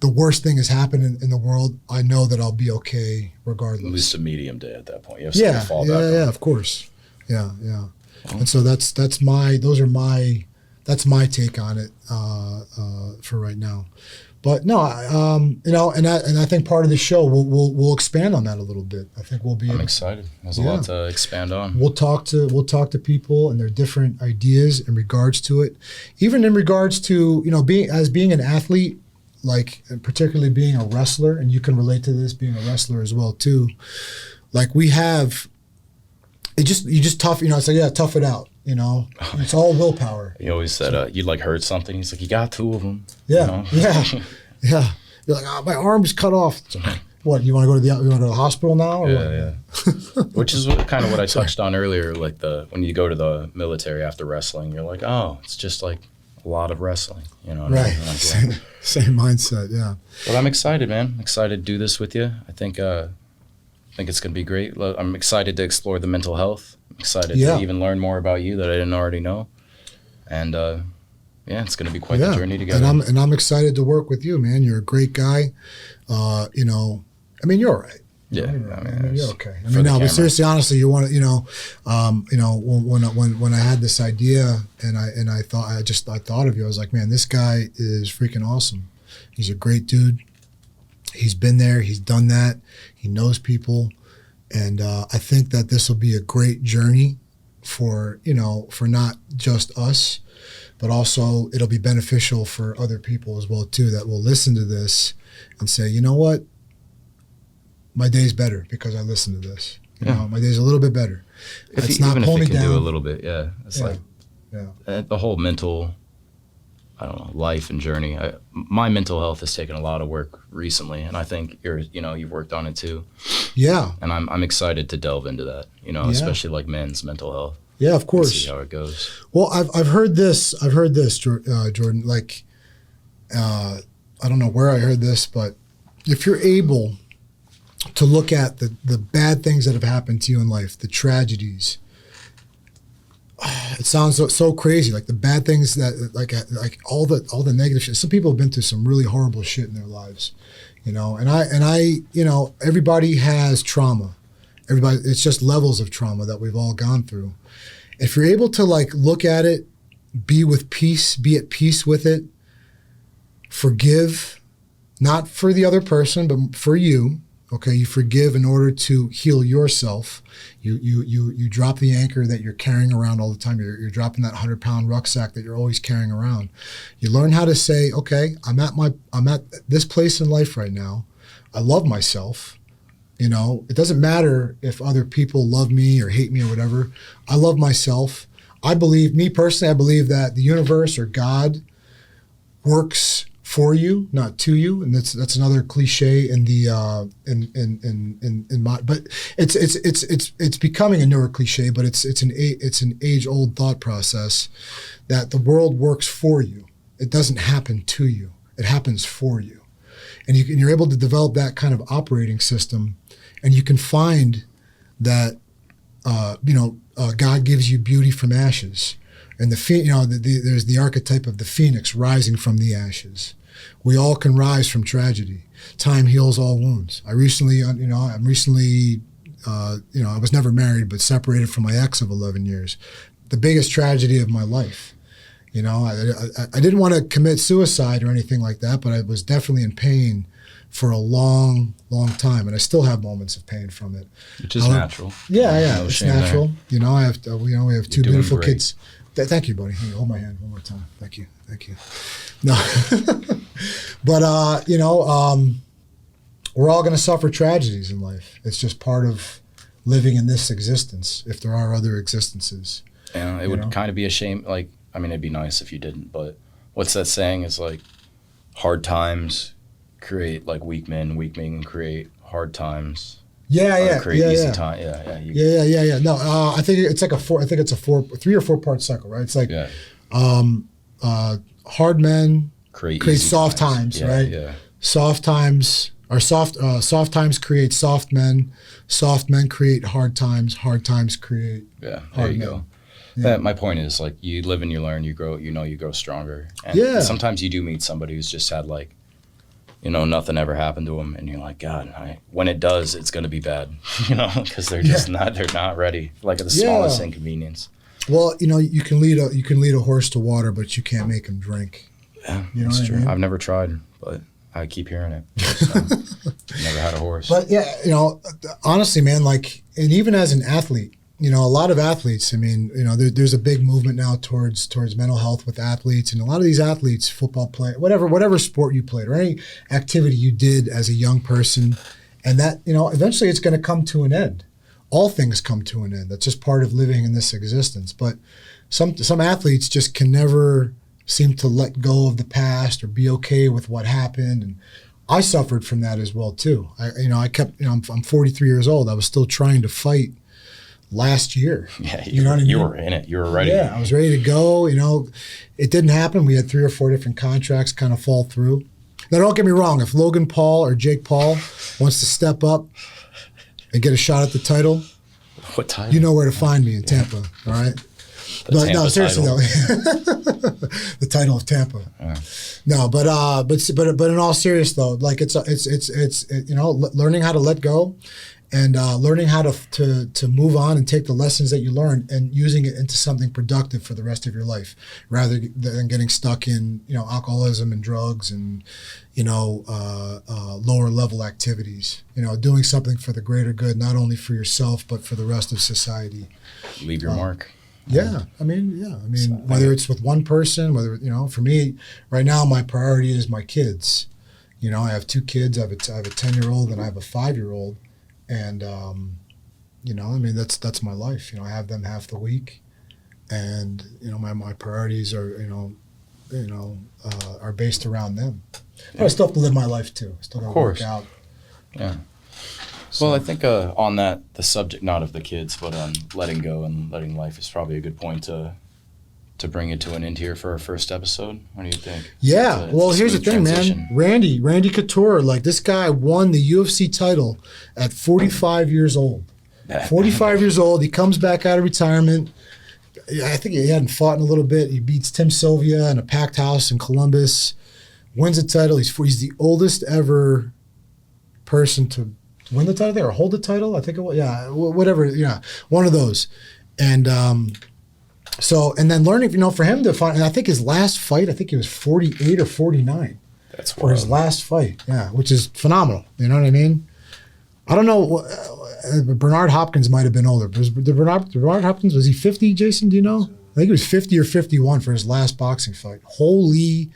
the worst thing has happened in the world. I know that I'll be okay regardless.
At least a medium day at that point. You have something to fall back on.
Yeah, of course. Yeah. And so that's my take on it for right now. But no, and I think part of the show we'll expand on that a little bit. I think I'm
excited. There's a lot to expand on.
We'll talk to people and their different ideas in regards to it, even in regards to being an athlete, like, and particularly being a wrestler, and you can relate to this being a wrestler as well too. Like we have, you just tough. It's like tough it out. It's all willpower.
He always said, you'd like hurt something. He's like, you got two of them.
Yeah, yeah. You're like, my arm's cut off. What, you want to go to the hospital now? Or
yeah. Which is kind of what I touched on earlier. Like when you go to the military after wrestling, you're like, oh, it's just like a lot of wrestling.
Right. Same mindset. Yeah.
But I'm excited, man. I'm excited to do this with you. I think it's going to be great. I'm excited to explore the mental health. I'm excited to even learn more about you that I didn't already know. And it's going to be quite the journey together.
And I'm excited to work with you, man. You're a great guy. You're all right.
Yeah,
you're okay. But seriously, honestly, you want to, when I had this idea and I thought of you, I was like, man, this guy is freaking awesome. He's a great dude. He's been there. He's done that. He knows people. And I think that this will be a great journey for not just us, but also it'll be beneficial for other people as well too, that will listen to this and say, you know what? My day's better because I listened to this. My day's a little bit better.
It's not pulling me down. Do a little bit, It's like the whole mental, life and journey. My mental health has taken a lot of work recently, and I think you've worked on it too. Yeah. And I'm excited to delve into that. Especially like men's mental health.
Yeah, of course.
See how it goes.
Well, I've heard this, Jordan. Like, I don't know where I heard this, but if you're able to look at the bad things that have happened to you in life, the tragedies. It sounds so crazy, like the bad things that like all the negative shit. Some people have been through some really horrible shit in their lives, and I everybody has trauma. It's just levels of trauma that we've all gone through. If you're able to like look at it, be at peace with it, forgive, not for the other person, but for you. Okay, you forgive in order to heal yourself. You drop the anchor that you're carrying around all the time. You're dropping that 100-pound rucksack that you're always carrying around. You learn how to say, okay, I'm at this place in life right now. I love myself. It doesn't matter if other people love me or hate me or whatever. I love myself. I believe that the universe or God works for you, not to you, and that's another cliche in the in my, but it's becoming a newer cliche, but it's an age-old thought process that the world works for you. It doesn't happen to you. It happens for you, and you're able to develop that kind of operating system, and you can find that God gives you beauty from ashes, and there's the archetype of the phoenix rising from the ashes. We all can rise from tragedy. Time heals all wounds. I was never married, but separated from my ex of 11 years. The biggest tragedy of my life. I didn't want to commit suicide or anything like that, but I was definitely in pain for a long, long time, and I still have moments of pain from it.
Which is natural.
Yeah, no, it's natural. There. I have we have two beautiful kids. Thank you, buddy. Hold my hand one more time. Thank you. No, but we're all going to suffer tragedies in life. It's just part of living in this existence. If there are other existences,
it would kind of be a shame. Like, it'd be nice if you didn't. But what's that saying? It's like hard times create like weak men create hard times. create easy time.
Yeah. No, I think it's like it's a 3 or 4 part cycle, right? It's like hard men create soft times, right? Yeah. Soft times soft times create soft men create hard times create
hard men. Go. Yeah. My point is, like, you live and you learn, you grow, you grow stronger. And sometimes you do meet somebody who's just had, like, nothing ever happened to them, and you're like, God, when it does, it's going to be bad, because they're just they're not ready, like at the smallest inconvenience.
Well, you can lead a horse to water, but you can't make him drink.
Yeah, that's true. I mean? I've never tried, but I keep hearing it. So, never had a horse.
But honestly, man, like, and even as an athlete, a lot of athletes, I mean, there's a big movement now towards mental health with athletes, and a lot of these athletes, football play, whatever sport you played or any activity you did as a young person, and that, eventually it's going to come to an end. All things come to an end. That's just part of living in this existence. But some athletes just can never seem to let go of the past or be okay with what happened, and I suffered from that as well too. I'm 43 years old. I was still trying to fight last year.
Yeah, you know what I mean? You were in it. You were ready.
Yeah, I was ready to go. It didn't happen. We had 3 or 4 different contracts kind of fall through. Now, don't get me wrong. If Logan Paul or Jake Paul wants to step up and get a shot at the title,
what title?
You know where to find me in Tampa. All right. But no, seriously though, the title of Tampa. Yeah. No, but in all seriousness though, like it's learning how to let go, and learning how to move on and take the lessons that you learned and using it into something productive for the rest of your life, rather than getting stuck in alcoholism and drugs and lower level activities. Doing something for the greater good, not only for yourself but for the rest of society.
Leave your mark.
Yeah, I mean, whether it's with one person, whether for me right now, my priority is my kids. I have 2 kids. I have a 10-year-old and I have a 5-year-old. And, that's my life. I have them half the week, and, my priorities are, are based around them. But I still have to live my life too. I still got to work out.
Yeah. So. Well, I think on the subject, not of the kids, but on letting go and letting life is probably a good point to bring it to an end here for our first episode. What do you think?
Yeah. Well, here's the thing, man. Randy Couture, like, this guy won the UFC title at 45 years old. 45 years old. He comes back out of retirement. I think he hadn't fought in a little bit. He beats Tim Sylvia in a packed house in Columbus. Wins the title. He's the oldest ever person to win the title there or hold the title. I think it was. Yeah. Whatever. Yeah. One of those. And so, and then learning, for him to find, and I think his last fight, I think he was 48 or 49.
That's
for his last fight. Yeah, which is phenomenal. You know what I mean? I don't know. Bernard Hopkins might have been older. Bernard Hopkins, was he 50, Jason? Do you know? I think he was 50 or 51 for his last boxing fight. Holy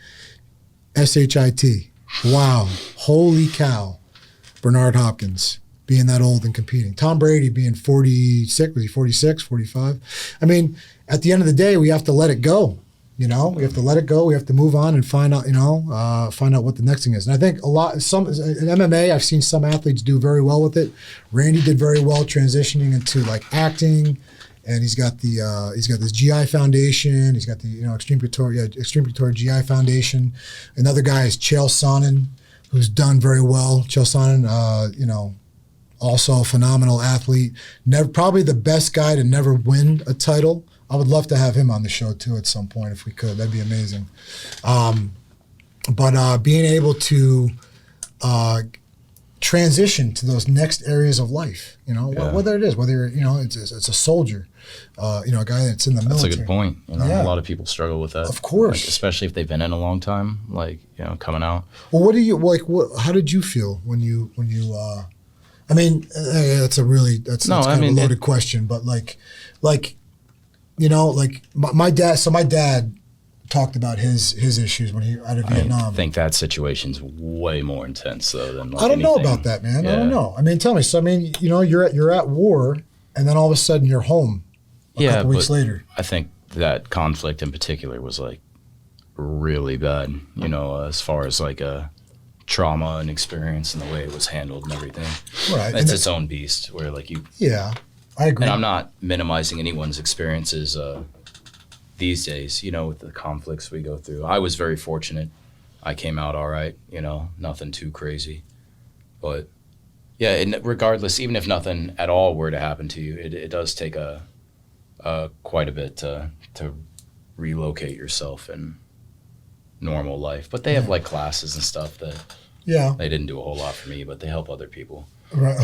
shit. Wow. Holy cow. Bernard Hopkins being that old and competing. Tom Brady being 46, was he 46, 45? I mean, at the end of the day, we have to let it go. We have to let it go. We have to move on and find out what the next thing is. And I think in MMA, I've seen some athletes do very well with it. Randy did very well transitioning into like acting, and he's got this GI Foundation. He's got the Extreme Couture GI Foundation. Another guy is Chael Sonnen, who's done very well. Chael Sonnen, also a phenomenal athlete. Probably the best guy to never win a title. I would love to have him on the show too at some point if we could. That'd be amazing. But being able to transition to those next areas of life, whether it is, whether it's a soldier, a guy that's in the military.
That's a good point. A lot of people struggle with that.
Of course,
like, especially if they've been in a long time, coming out.
Well, what do you like? How did you feel when you? I mean, that's kind of a loaded question, but my dad. So my dad talked about his issues when he out of Vietnam.
I think that situation's way more intense though than.
I don't know about that, man. Yeah. I don't know. I mean, tell me. So I mean, you're at war, and then all of a sudden you're home. A couple weeks later.
I think that conflict in particular was like really bad. As far as like a trauma and experience and the way it was handled and everything.
Right.
It's its own beast where like you.
Yeah, I agree.
And I'm not minimizing anyone's experiences these days, you know, with the conflicts we go through. I was very fortunate. I came out all right, you know, nothing too crazy. But yeah, and regardless, even if nothing at all were to happen to you, it does take quite a bit to relocate yourself in normal life. But they have like classes and stuff that they didn't do a whole lot for me, but they help other people.
Right.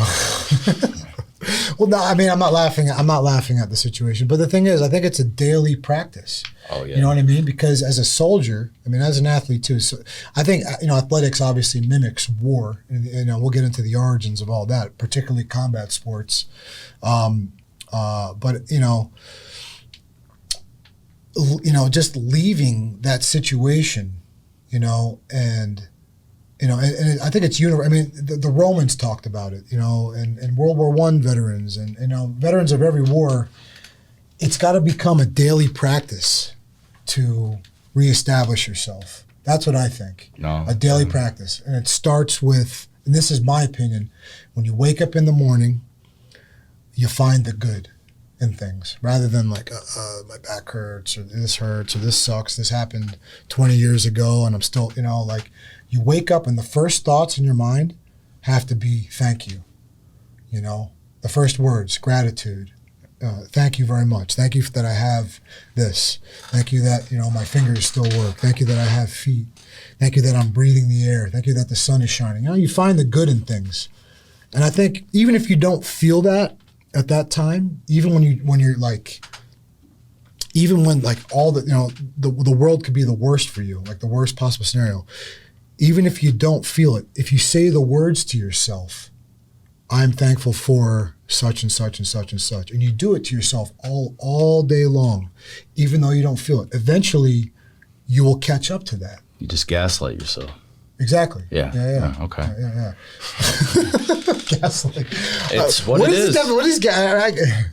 Well, no, I mean, I'm not laughing at the situation, but the thing is, I think it's a daily practice.
Oh yeah.
You know what I mean? Because as a soldier, I mean, as an athlete too, so I think, you know, athletics obviously mimics war, and you know, we'll get into the origins of all that, particularly combat sports. But you know, just leaving that situation, you know, and I think it's universal. I mean, the Romans talked about it, you know, and World War I veterans, and you know, veterans of every war. It's got to become a daily practice to reestablish yourself. That's what I think. A daily practice, and it starts with, and this is my opinion, when you wake up in the morning, you find the good in things rather than like my back hurts or this sucks, this happened 20 years ago and I'm still, you know, like you wake up and the first thoughts in your mind have to be thank you, you know, the first words, gratitude, thank you very much, thank you that I have this, thank you that, you know, my fingers still work, thank you that I have feet, thank you that I'm breathing the air, thank you that the sun is shining. You know, you find the good in things. And I think even if you don't feel that at that time, even when you're like, even when like all the, you know, the world could be the worst for you, like the worst possible scenario, even if you don't feel it, if you say the words to yourself, I'm thankful for such and such and such and such, and you do it to yourself all day long, even though you don't feel it, eventually you will catch up to that.
You just gaslight yourself.
Exactly.
Yeah. Okay.
Yeah. Gaslight.
It's what it is.
What is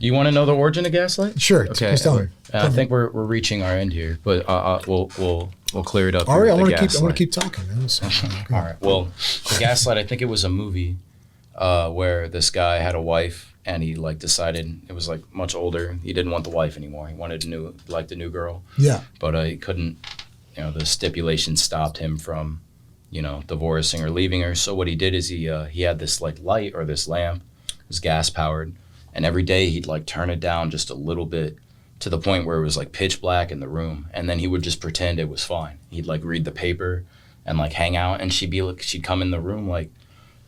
You want to know the origin of gaslight?
Sure.
Okay.
Just tell me.
I think we're reaching our end here, but we'll clear it up.
All right. I want to keep talking.
All right. Well, the gaslight. I think it was a movie where this guy had a wife, and he like decided it was like much older. He didn't want the wife anymore. He wanted a new girl.
Yeah. But
he couldn't. You know, the stipulations stopped him from, you know, divorcing or leaving her. So what he did is he had this like light or this lamp, it was gas powered, and every day he'd like turn it down just a little bit to the point where it was like pitch black in the room, and then he would just pretend it was fine. He'd like read the paper and like hang out, and she'd come in the room like,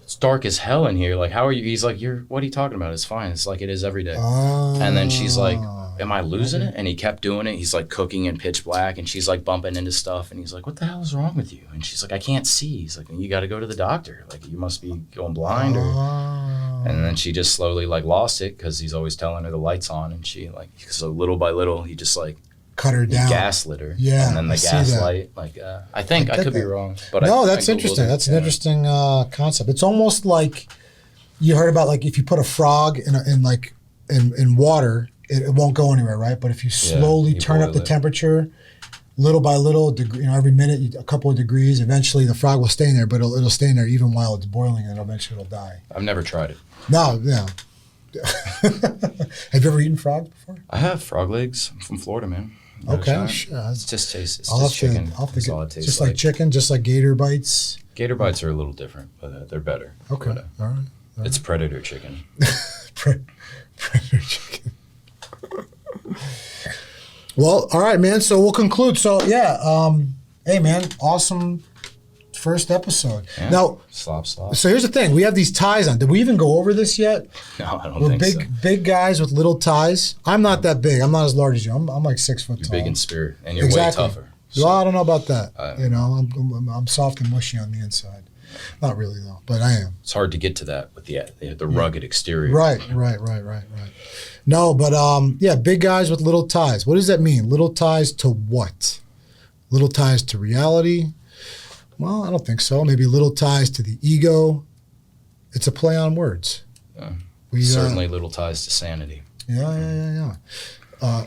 it's dark as hell in here. Like, how are you? He's like, what are you talking about? It's fine. It's like it is every day. And then she's like, am I losing it? And he kept doing it. He's like cooking in pitch black, and she's like bumping into stuff, and he's like, what the hell is wrong with you? And she's like, I can't see. He's like, you got to go to the doctor. Like, you must be going blind. And then she just slowly like lost it because he's always telling her the light's on, and she like, so little by little, he just like
cut her down,
gaslit her.
Yeah,
and then the gaslight. Like, I think I could be wrong, but
no, that's interesting. That's an interesting concept. It's almost like you heard about like if you put a frog in water, it won't go anywhere, right? But if you slowly turn up the temperature, little by little, you know, every minute, a couple of degrees, eventually the frog will stay in there, but it'll stay in there even while it's boiling, and eventually it'll die.
I've never tried it.
No. Have you ever eaten frogs before?
I have frog legs. I'm from Florida, man.
Okay, sure.
It just tastes. It's just chicken. That's all it tastes
just like chicken, just like gator bites.
Gator bites are a little different, but they're better.
Okay,
but,
all right.
It's predator chicken.
Predator chicken. Well, all right, man. So we'll conclude. So yeah, hey, man, awesome first episode.
Yeah.
Now,
slop.
So here's the thing: we have these ties on. Did we even go over this yet?
No, I don't think so.
Big guys with little ties. I'm not that big. I'm not as large as you. I'm like 6 foot tall.
You're big in spirit, and you're way tougher.
So. Well, I don't know about that. You know, I'm soft and mushy on the inside. Not really though, but I am.
It's hard to get to that with the rugged exterior.
Right. No, but yeah, big guys with little ties. What does that mean? Little ties to what? Little ties to reality? Well, I don't think so. Maybe little ties to the ego. It's a play on words.
Certainly little ties to sanity.
Yeah. I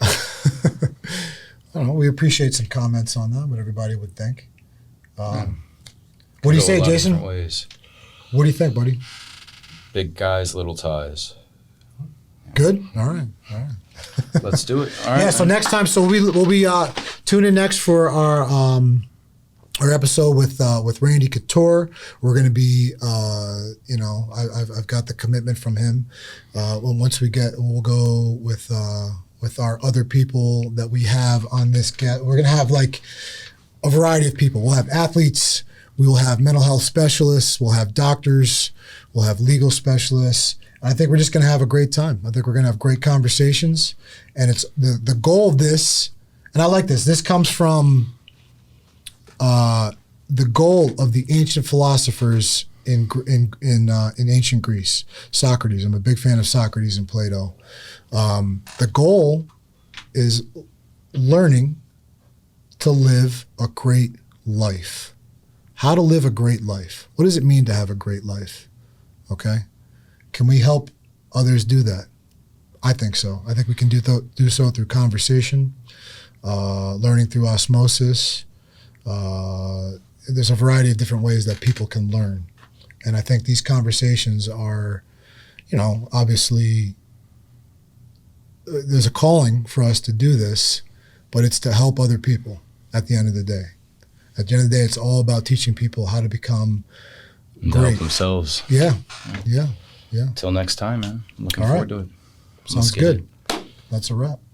don't know. We appreciate some comments on that, what everybody would think. What do you
Go a
say,
lot of
Jason?
different ways.
What do you think, buddy?
Big guys, little ties.
Good. All right.
Let's do it. All right.
Yeah. So next time, we'll be tune in next for our episode with Randy Couture. We're going to be, I've got the commitment from him. Once we'll go with our other people that we have on this. We're going to have like a variety of people. We'll have athletes. We will have mental health specialists. We'll have doctors. We'll have legal specialists. And I think we're just going to have a great time. I think we're going to have great conversations. And it's the goal of this, and I like this. This comes from the goal of the ancient philosophers in ancient Greece. Socrates. I'm a big fan of Socrates and Plato. The goal is learning to live a great life. How to live a great life. What does it mean to have a great life? Okay? Can we help others do that? I think so. I think we can do so through conversation, learning through osmosis. There's a variety of different ways that people can learn. And I think these conversations are, obviously there's a calling for us to do this, but it's to help other people at the end of the day. At the end of the day, it's all about teaching people how to become
To
great.
help themselves.
Yeah.
Until next time, man. I'm looking
All
forward
right.
to it.
Sounds
Let's get it.
good. That's a wrap.